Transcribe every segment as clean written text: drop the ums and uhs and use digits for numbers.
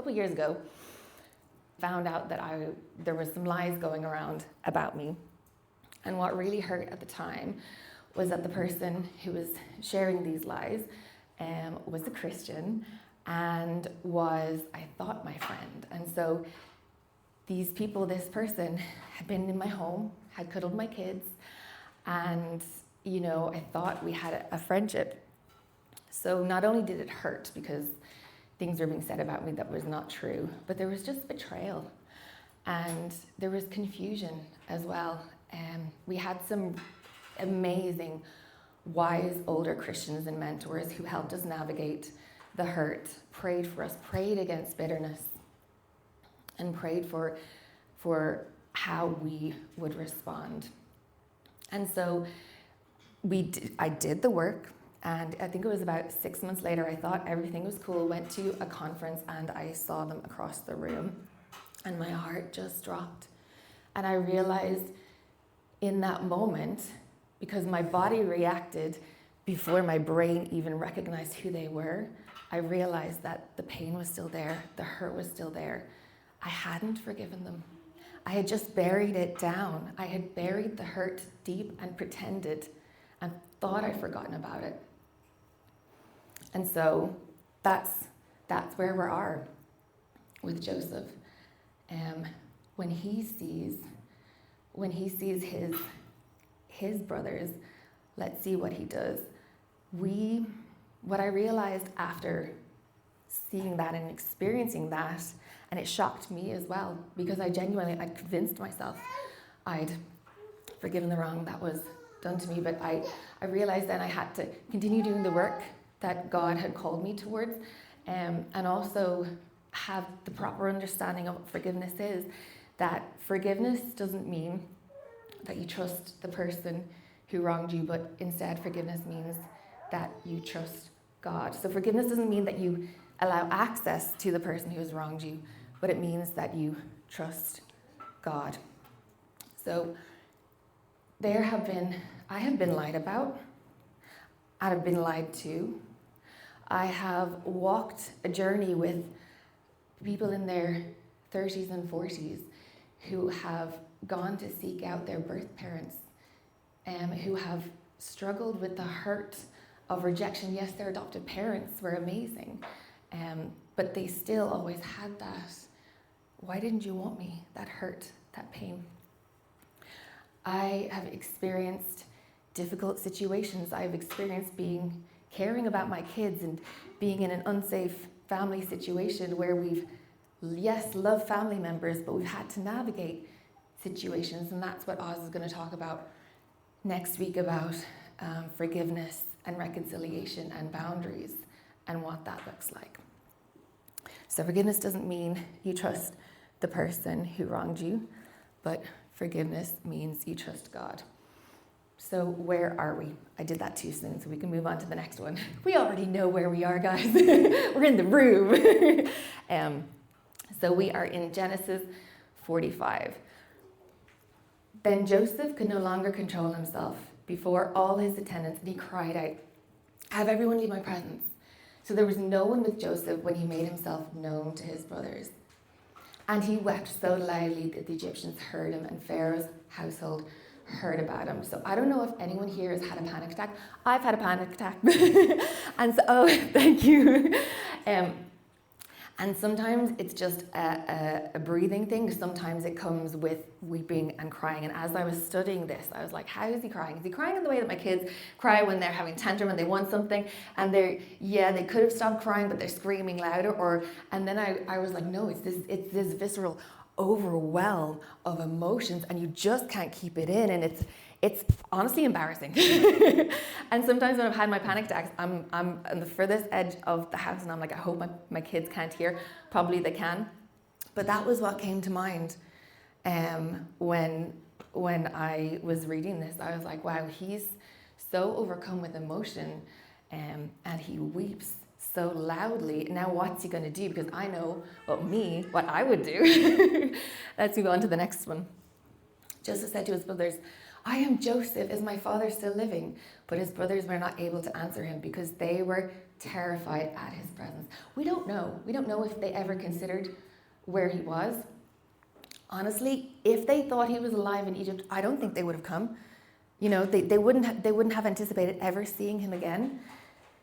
couple of years ago, found out that there was some lies going around about me. And what really hurt at the time was that the person who was sharing these lies was a Christian and was, I thought, my friend. And so this person had been in my home, had cuddled my kids, and, I thought we had a friendship. So not only did it hurt because things were being said about me that was not true, but there was just betrayal. And there was confusion as well. We had some amazing, wise, older Christians and mentors who helped us navigate the hurt, prayed for us, prayed against bitterness, and prayed for how we would respond. And so I did the work, and I think it was about 6 months later, I thought everything was cool, went to a conference, and I saw them across the room, and my heart just dropped. And I realized in that moment, because my body reacted before my brain even recognized who they were, I realized that the pain was still there, the hurt was still there. I hadn't forgiven them. I had just buried it down. I had buried the hurt deep and pretended and thought I'd forgotten about it. And so that's where we are with Joseph. When he sees his brothers, let's see what he does. What I realized after seeing that and experiencing that, and it shocked me as well, because I convinced myself I'd forgiven the wrong that was done to me, but I realized then I had to continue doing the work that God had called me towards, and also have the proper understanding of what forgiveness is. That forgiveness doesn't mean that you trust the person who wronged you, but instead forgiveness means that you trust God. So forgiveness doesn't mean that you allow access to the person who has wronged you, but it means that you trust God. So I have been lied about, I have been lied to. I have walked a journey with people in their 30s and 40s who have gone to seek out their birth parents, who have struggled with the hurt of rejection. Yes, their adopted parents were amazing, but they still always had that, why didn't you want me? That hurt, that pain. I have experienced difficult situations. I've experienced caring about my kids and being in an unsafe family situation where we've, yes, loved family members, but we've had to navigate situations, and that's what Oz is going to talk about next week, about forgiveness and reconciliation and boundaries and what that looks like. So forgiveness doesn't mean you trust the person who wronged you, but forgiveness means you trust God. So where are we? I did that too soon, so we can move on to the next one. We already know where we are, guys. We're in the room. So we are in Genesis 45. Then Joseph could no longer control himself before all his attendants, and he cried out, "Have everyone leave my presence." So there was no one with Joseph when he made himself known to his brothers. And he wept so loudly that the Egyptians heard him, and Pharaoh's household heard about him. So I don't know if anyone here has had a panic attack. I've had a panic attack. And so, thank you. And sometimes it's just a breathing thing. Sometimes it comes with weeping and crying. And as I was studying this, I was like, how is he crying? Is he crying in the way that my kids cry when they're having tantrum and they want something? And they could have stopped crying, but they're screaming louder. And then I was like, no, it's this visceral overwhelm of emotions, and you just can't keep it in. And it's honestly embarrassing. And sometimes when I've had my panic attacks, I'm on the furthest edge of the house, and I'm like, I hope my kids can't hear. Probably they can. But that was what came to mind when I was reading this. I was like, wow, he's so overcome with emotion, and he weeps so loudly. Now what's he going to do? Because I know what I would do. Let's move on to the next one. Joseph said to his brothers, "I am Joseph. Is my father still living?" But his brothers were not able to answer him because they were terrified at his presence. We don't know. We don't know if they ever considered where he was. Honestly, if they thought he was alive in Egypt, I don't think they would have come. They wouldn't have anticipated ever seeing him again.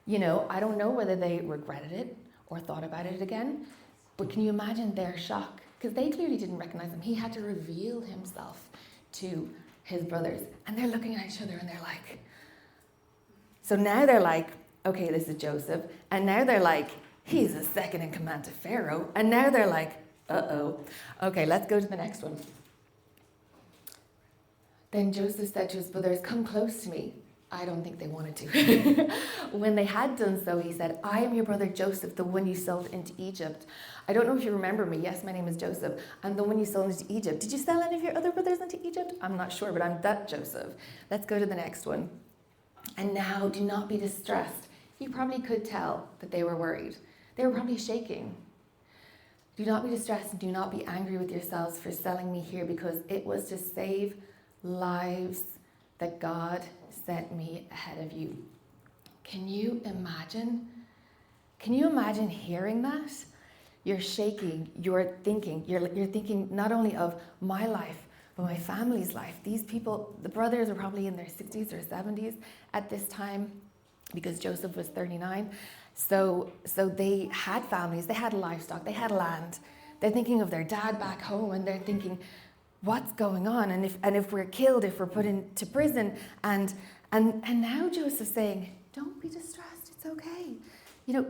I don't know whether they regretted it or thought about it again. But can you imagine their shock? Because they clearly didn't recognize him. He had to reveal himself to his brothers. And they're looking at each other and they're like... So now they're like, okay, this is Joseph. And now they're like, he's the second in command to Pharaoh. And now they're like, uh-oh. Okay, let's go to the next one. Then Joseph said to his brothers, come close to me. I don't think they wanted to. When they had done so, he said, I am your brother Joseph, the one you sold into Egypt. I don't know if you remember me. Yes, my name is Joseph. I'm the one you sold into Egypt. Did you sell any of your other brothers into Egypt? I'm not sure, but I'm that Joseph. Let's go to the next one. And now do not be distressed. You probably could tell that they were worried. They were probably shaking. Do not be distressed and do not be angry with yourselves for selling me here, because it was to save lives that God sent me ahead of you. Can you imagine? Can you imagine hearing that? You're shaking, you're thinking not only of my life, but my family's life. These people, the brothers were probably in their 60s or 70s at this time, because Joseph was 39. So they had families, they had livestock, they had land. They're thinking of their dad back home, and they're thinking, what's going on? And if we're killed, if we're put into prison, and now Joseph's saying, don't be distressed, it's okay.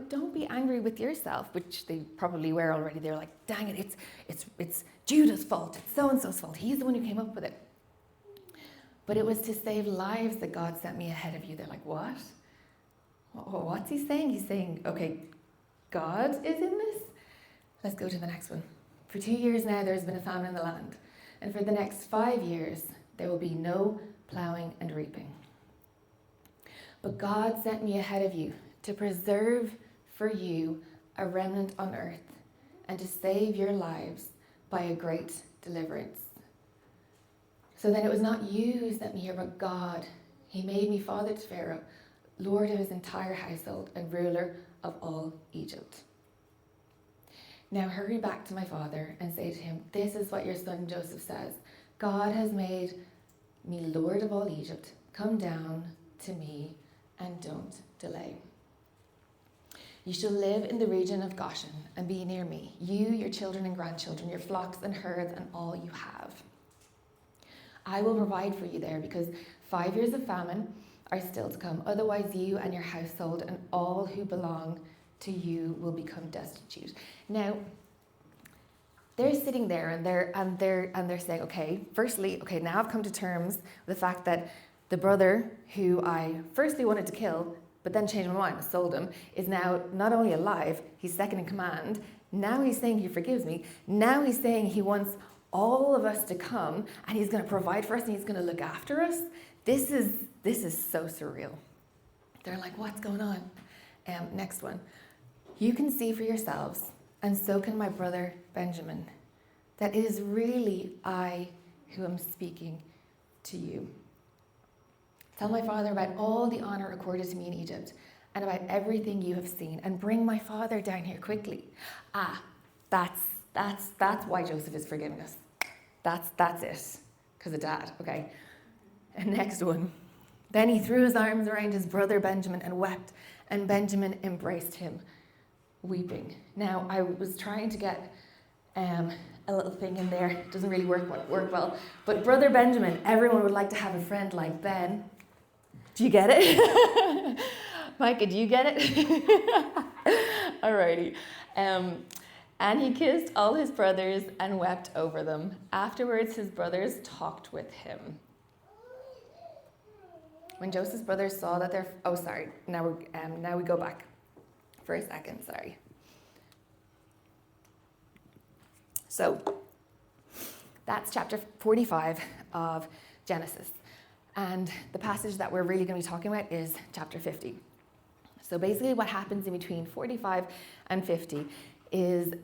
Don't be angry with yourself, which they probably were already. They're like, dang it, it's Judah's fault, it's so-and-so's fault. He's the one who came up with it. But it was to save lives that God sent me ahead of you. They're like, what? What's he saying? He's saying, okay, God is in this? Let's go to the next one. For 2 years now, there's been a famine in the land. And for the next 5 years, there will be no plowing and reaping. But God sent me ahead of you to preserve for you a remnant on earth and to save your lives by a great deliverance. So then it was not you who sent me here, but God. He made me father to Pharaoh, lord of his entire household and ruler of all Egypt. Now hurry back to my father and say to him, this is what your son Joseph says. God has made me lord of all Egypt. Come down to me and don't delay. You shall live in the region of Goshen and be near me, you, your children and grandchildren, your flocks and herds and all you have. I will provide for you there, because 5 years of famine are still to come. Otherwise you and your household and all who belong to you will become destitute. Now, they're sitting there and they're saying, okay, now I've come to terms with the fact that the brother who I firstly wanted to kill, but then changed my mind and sold him, is now not only alive, he's second in command. Now he's saying he forgives me. Now he's saying he wants all of us to come and he's going to provide for us and he's going to look after us. This is so surreal. They're like, what's going on? Next one. You can see for yourselves, and so can my brother Benjamin, that it is really I who am speaking to you. Tell my father about all the honor accorded to me in Egypt and about everything you have seen, and bring my father down here quickly. That's why Joseph is forgiving us. That's it, because of dad, okay? And next one. Then he threw his arms around his brother Benjamin and wept, and Benjamin embraced him, weeping. Now, I was trying to get a little thing in there. It doesn't really work well. But brother Benjamin, everyone would like to have a friend like Ben. Do you get it? Micah, do you get it? Alrighty. And he kissed all his brothers and wept over them. Afterwards, his brothers talked with him. When Joseph's brothers saw that now we go back for a second, sorry. So, that's chapter 45 of Genesis. And the passage that we're really going to be talking about is chapter 50. So basically what happens in between 45 and 50 is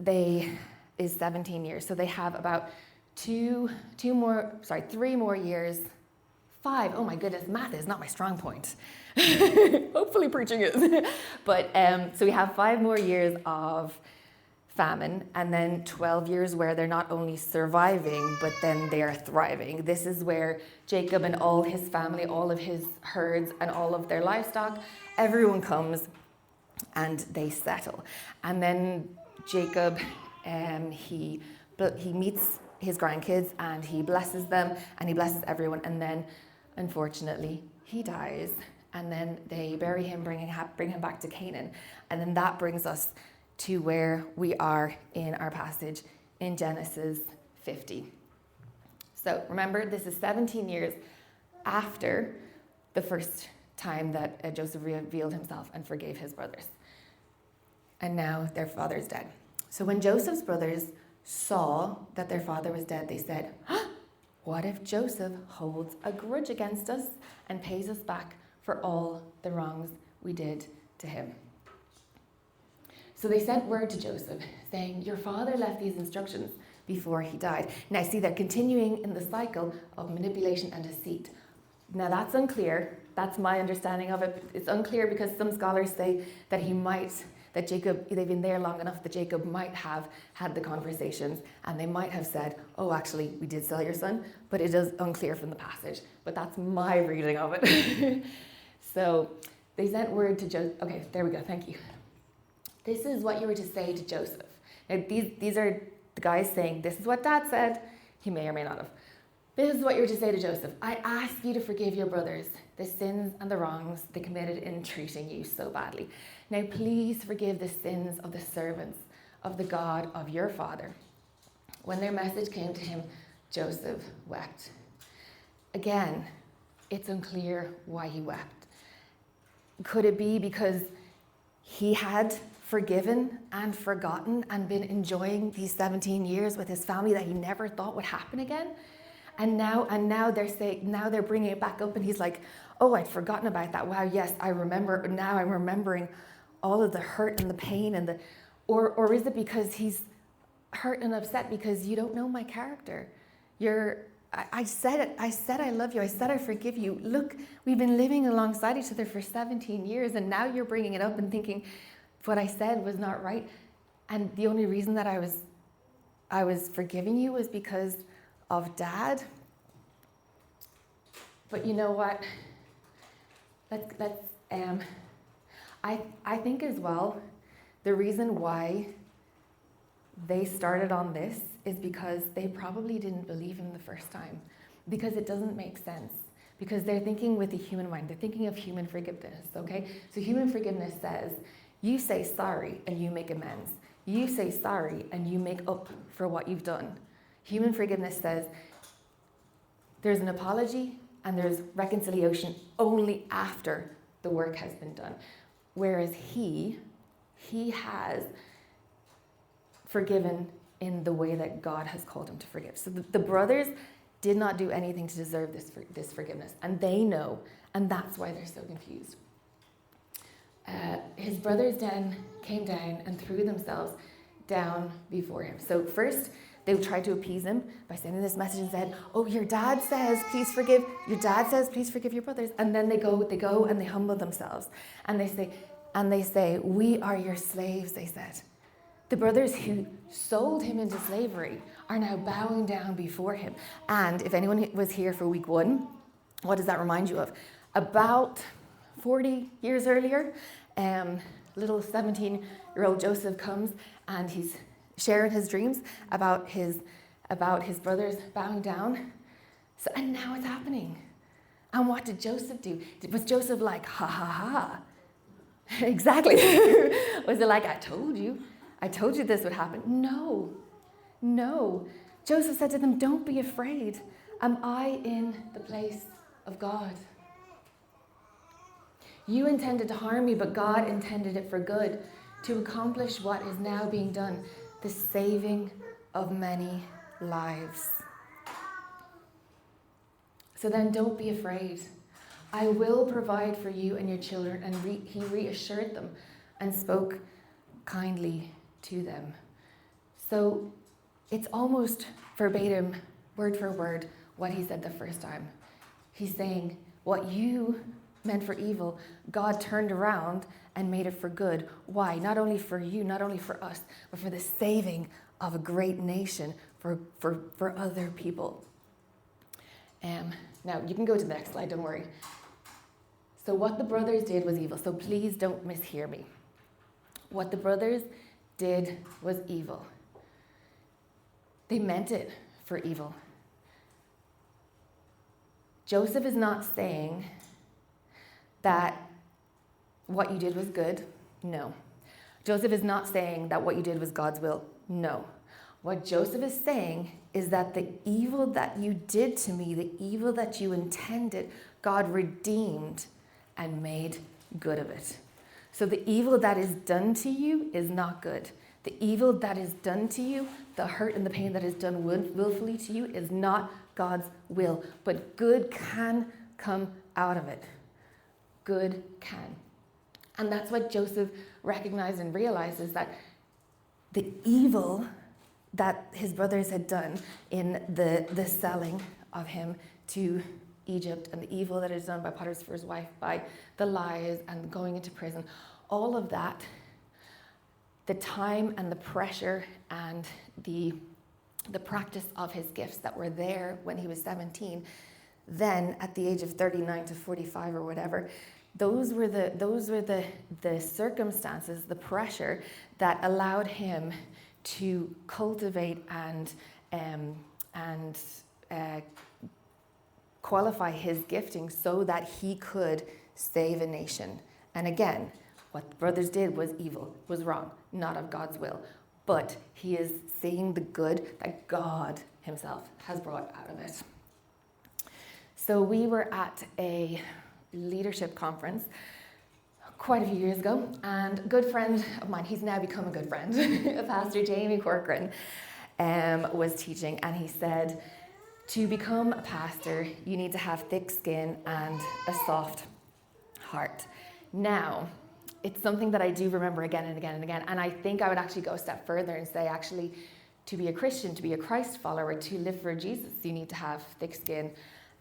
17 years. So they have about 3 more years, 5. Oh my goodness, math is not my strong point. Hopefully preaching is. But so we have 5 more years of famine, and then 12 years where they're not only surviving, but then they are thriving. This is where Jacob and all his family, all of his herds and all of their livestock, everyone comes and they settle. And then Jacob, he meets his grandkids and he blesses them and he blesses everyone. And then, unfortunately, he dies. And then they bury him, bring him back to Canaan. And then that brings us to where we are in our passage in Genesis 50. So remember, this is 17 years after the first time that Joseph revealed himself and forgave his brothers. And now their father's dead. So when Joseph's brothers saw that their father was dead, they said, what if Joseph holds a grudge against us and pays us back for all the wrongs we did to him? So they sent word to Joseph saying, your father left these instructions before he died. Now see, they're continuing in the cycle of manipulation and deceit. Now that's unclear. That's my understanding of it. It's unclear because some scholars say that Jacob, they've been there long enough that Jacob might have had the conversations and they might have said, oh, actually, we did sell your son, but it is unclear from the passage. But that's my reading of it. So they sent word to Joseph. Okay, there we go. Thank you. This is what you were to say to Joseph. Now, these are the guys saying, this is what Dad said. He may or may not have. This is what you were to say to Joseph. I ask you to forgive your brothers the sins and the wrongs they committed in treating you so badly. Now, please forgive the sins of the servants of the God of your father. When their message came to him, Joseph wept. Again, it's unclear why he wept. Could it be because he had forgiven and forgotten and been enjoying these 17 years with his family that he never thought would happen again? And now they're bringing it back up, and he's like, oh, I'd forgotten about that. Wow, yes, I remember. Now I'm remembering all of the hurt and the pain and or is it because he's hurt and upset because you don't know my character? I said it. I said I love you. I said I forgive you. Look, we've been living alongside each other for 17 years, and now you're bringing it up and thinking what I said was not right. And the only reason that I was forgiving you was because of Dad. But you know what? I think as well, the reason why they started on this is because they probably didn't believe him the first time, because it doesn't make sense, because they're thinking with the human mind. They're thinking of human forgiveness, okay? So human forgiveness says, you say sorry and you make amends. You say sorry and you make up for what you've done. Human forgiveness says there's an apology and there's reconciliation only after the work has been done. Whereas he has forgiven in the way that God has called him to forgive. So the brothers did not do anything to deserve this forgiveness, and they know, and that's why they're so confused. His brothers then came down and threw themselves down before him. So first, they tried to appease him by sending this message and said, oh, your dad says, please forgive your brothers. And then they go and they humble themselves. And they say, we are your slaves, they said. The brothers who sold him into slavery are now bowing down before him. And if anyone was here for week 1, what does that remind you of? About 40 years earlier, little 17-year-old Joseph comes and he's sharing his dreams about his brothers bowing down. So, and now it's happening. And what did Joseph do? Was Joseph like, ha ha ha? Exactly. Was it like, I told you this would happen? No. Joseph said to them, don't be afraid. Am I in the place of God? You intended to harm me, but God intended it for good, to accomplish what is now being done, the saving of many lives. So then don't be afraid. I will provide for you and your children. And he reassured them and spoke kindly to them. So it's almost verbatim, word for word, what he said the first time. He's saying, what you meant for evil, God turned around and made it for good. Why? Not only for you, not only for us, but for the saving of a great nation, for other people. Now, you can go to the next slide, don't worry. So what the brothers did was evil. So please don't mishear me. What the brothers did was evil. They meant it for evil. Joseph is not saying that what you did was good. No. Joseph is not saying that what you did was God's will. No. What Joseph is saying is that the evil that you did to me, the evil that you intended, God redeemed and made good of it. So the evil that is done to you is not good. The evil that is done to you, the hurt and the pain that is done willfully to you is not God's will. But good can come out of it. Good can. And that's what Joseph recognized and realized, is that the evil that his brothers had done in the selling of him to Egypt, and the evil that is done by Potiphar's wife, by the lies and going into prison, all of that, the time and the pressure and the practice of his gifts that were there when he was 17, then at the age of 39 to 45 or whatever, those were the circumstances, the pressure that allowed him to cultivate and qualify his gifting so that he could save a nation. And again, what the brothers did was evil, was wrong, not of God's will. But he is seeing the good that God himself has brought out of it. So we were at a leadership conference quite a few years ago, and a good friend of mine, he's now become a good friend, Pastor Jamie Corcoran, was teaching, and he said, to become a pastor, you need to have thick skin and a soft heart. Now, it's something that I do remember again and again and again, and I think I would actually go a step further and say, actually, to be a Christian, to be a Christ follower, to live for Jesus, you need to have thick skin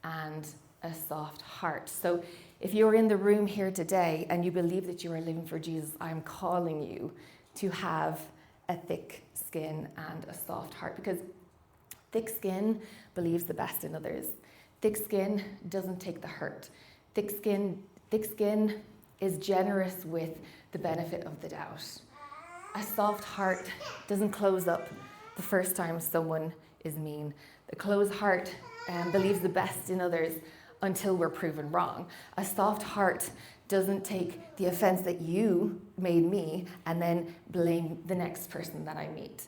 and a soft heart. So if you're in the room here today and you believe that you are living for Jesus, I'm calling you to have a thick skin and a soft heart, because thick skin believes the best in others. Thick skin doesn't take the hurt. Thick skin is generous with the benefit of the doubt. A soft heart doesn't close up the first time someone is mean. The closed heart believes the best in others until we're proven wrong. A soft heart doesn't take the offense that you made me and then blame the next person that I meet.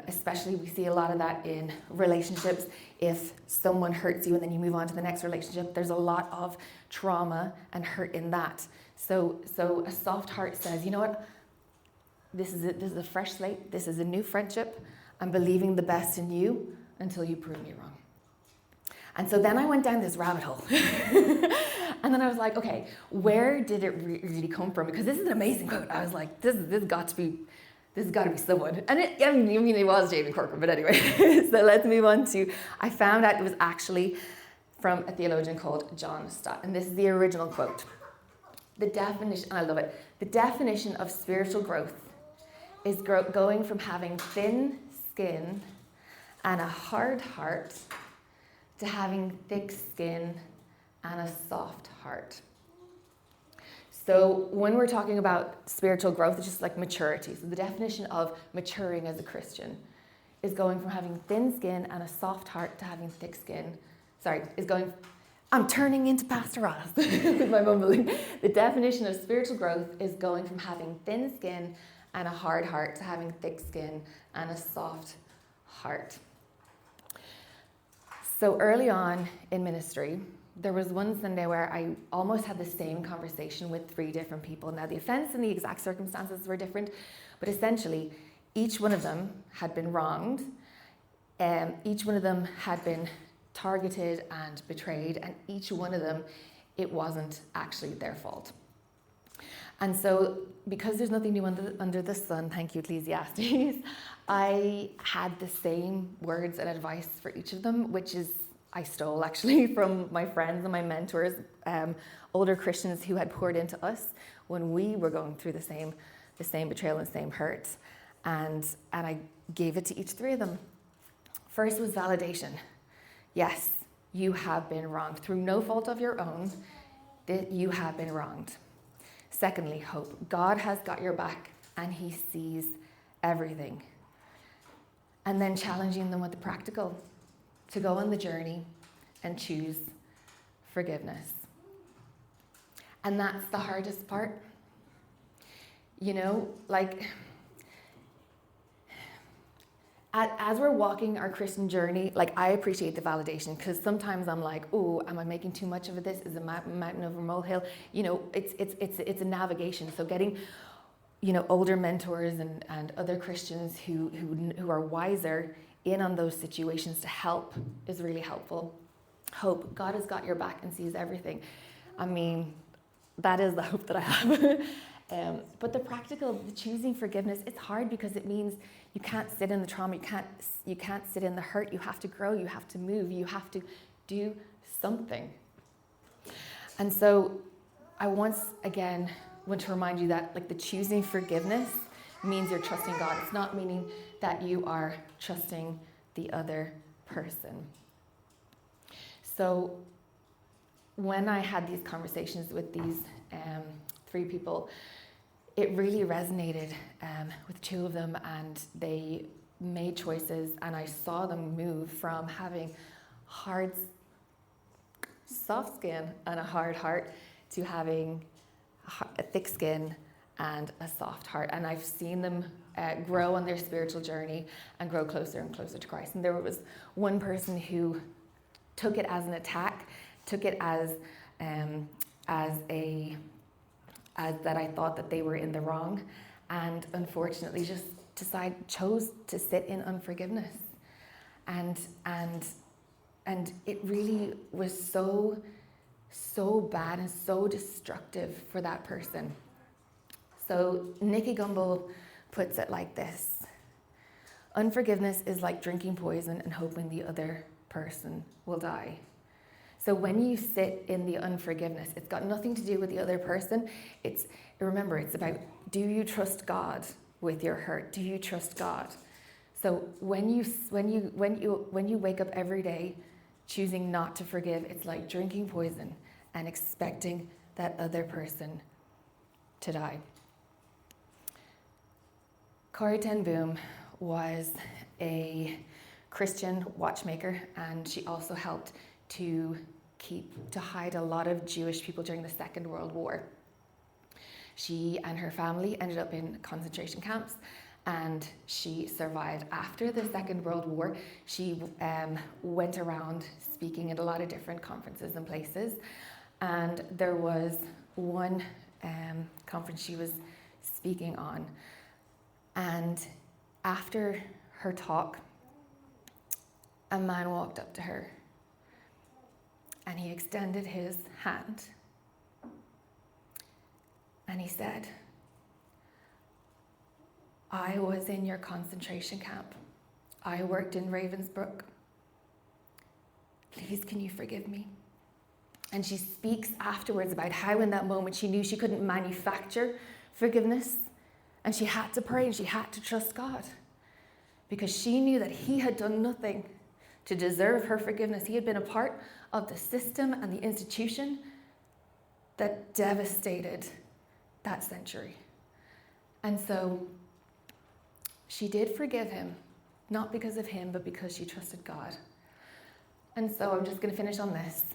Especially we see a lot of that in relationships. If someone hurts you and then you move on to the next relationship, there's a lot of trauma and hurt in that. So a soft heart says, you know what? This is a fresh slate. This is a new friendship. I'm believing the best in you until you prove me wrong. And so then I went down this rabbit hole. And then I was like, okay, where did it really come from? Because this is an amazing quote. I was like, this has got to be someone. And it was Jamie Corcoran, but anyway. So let's move on to, I found out it was actually from a theologian called John Stott. And this is the original quote. The definition, and I love it, the definition of spiritual growth is going from having thin skin and a hard heart to having thick skin and a soft heart. So when we're talking about spiritual growth, it's just like maturity. So the definition of maturing as a Christian is going from having thin skin and a soft heart to having thick skin. I'm turning into Pastor Ross with my mumbling. The definition of spiritual growth is going from having thin skin and a hard heart to having thick skin and a soft heart. So early on in ministry, there was one Sunday where I almost had the same conversation with 3 different people. Now, the offense and the exact circumstances were different, but essentially, each one of them had been wronged. Each one of them had been targeted and betrayed, and each one of them, it wasn't actually their fault. And so, because there's nothing new under the sun, thank you, Ecclesiastes, I had the same words and advice for each of them, which is I stole actually from my friends and my mentors, older Christians who had poured into us when we were going through the same betrayal and same hurt. And I gave it to each three of them. First was validation. Yes, you have been wronged. Through no fault of your own, that you have been wronged. Secondly, hope. God has got your back and he sees everything. And then challenging them with the practical, to go on the journey and choose forgiveness. And that's the hardest part. You know, like, as we're walking our Christian journey, like, I appreciate the validation, because sometimes I'm like, oh, am I making too much of this? Is a mountain over a molehill? You know, it's a navigation. So getting, you know, older mentors and other Christians who are wiser in on those situations to help is really helpful. Hope. God has got your back and sees everything. I mean, that is the hope that I have. But the practical, the choosing forgiveness, it's hard because it means you can't sit in the trauma, you can't sit in the hurt. You have to grow, you have to move, you have to do something. And so I once again want to remind you that, like, the choosing forgiveness means you're trusting God. It's not meaning that you are trusting the other person. So when I had these conversations with these three people, it really resonated with two of them, and they made choices, and I saw them move from having soft skin and a hard heart to having a thick skin and a soft heart. And I've seen them grow on their spiritual journey and grow closer and closer to Christ. And there was one person who took it as an attack, took it as that I thought that they were in the wrong, and unfortunately just chose to sit in unforgiveness. And it really was so bad and so destructive for that person. So Nicky Gumbel puts it like this: unforgiveness is like drinking poison and hoping the other person will die. So when you sit in the unforgiveness, it's got nothing to do with the other person. Remember, it's about, do you trust God with your hurt? Do you trust God? So when you wake up every day choosing not to forgive, it's like drinking poison and expecting that other person to die. Corrie ten Boom was a Christian watchmaker, and she also helped to hide a lot of Jewish people during the Second World War. She and her family ended up in concentration camps, and she survived after the Second World War. She went around speaking at a lot of different conferences and places, and there was one conference she was speaking on, and after her talk, a man walked up to her, and he extended his hand, and he said, "I was in your concentration camp. I worked in Ravensbrück. Please, can you forgive me?" And she speaks afterwards about how in that moment she knew she couldn't manufacture forgiveness, and she had to pray and she had to trust God, because she knew that he had done nothing to deserve her forgiveness. He had been a part of the system and the institution that devastated that century. And so she did forgive him, not because of him, but because she trusted God. And so I'm just going to finish on this.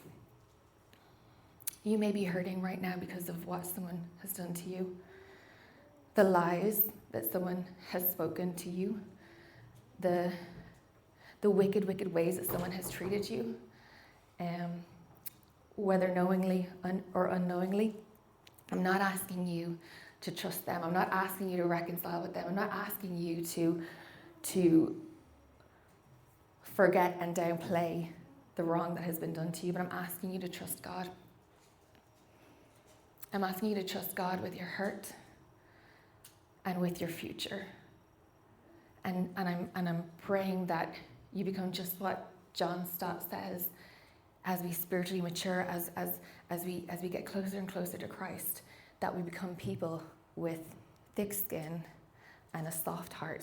You may be hurting right now because of what someone has done to you, the lies that someone has spoken to you, the wicked ways that someone has treated you, whether knowingly or unknowingly. I'm not asking you to trust them. I'm not asking you to reconcile with them. I'm not asking you to forget and downplay the wrong that has been done to you, but I'm asking you to trust God. I'm asking you to trust God with your hurt and with your future. And I'm praying that you become just what John Stott says, as we spiritually mature, as we get closer and closer to Christ, that we become people with thick skin and a soft heart.